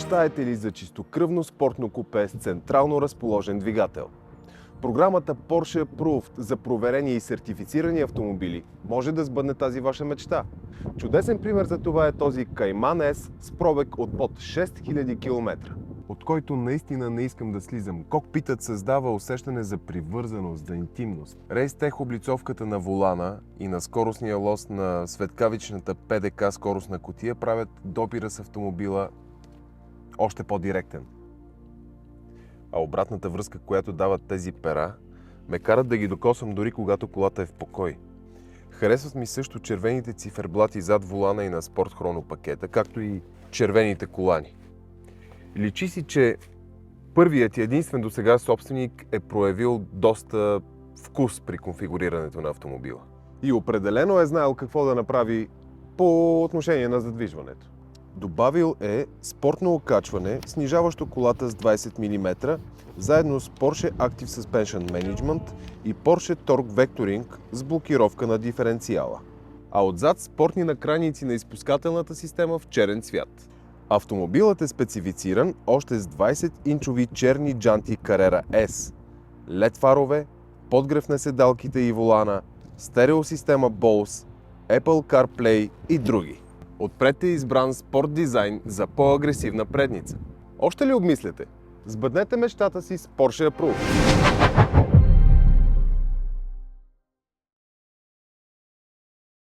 Мечтаете ли за чистокръвно спортно купе с централно разположен двигател? Програмата Porsche Approved за проверени и сертифицирани автомобили може да сбъдне тази ваша мечта. Чудесен пример за това е този Cayman S с пробег от под 6000 км, от който наистина не искам да слизам. Кокпитът създава усещане за привързаност, за интимност. Рейстех облицовката на волана и на скоростния лост на светкавичната ПДК скоростна кутия правят допира с автомобила още по-директен. А обратната връзка, която дават тези пера, ме карат да ги докосвам дори когато колата е в покой. Харесват ми също червените циферблати зад волана и на спорт хронопакета, както и червените колани. Личи си, че първият и единствен досега собственик е проявил доста вкус при конфигурирането на автомобила. И определено е знаел какво да направи по отношение на задвижването. Добавил е спортно окачване, снижаващо колата с 20 мм, заедно с Porsche Active Suspension Management и Porsche Torque Vectoring с блокировка на диференциала. А отзад спортни накрайници на изпускателната система в черен цвят. Автомобилът е специфициран още с 20-инчови черни джанти Carrera S, LED фарове, подгрев на седалките и волана, стереосистема Bose, Apple CarPlay и други. Отпред е избран спорт дизайн за по-агресивна предница. Още ли обмисляте? Сбъднете мечтата си с Porsche Approved!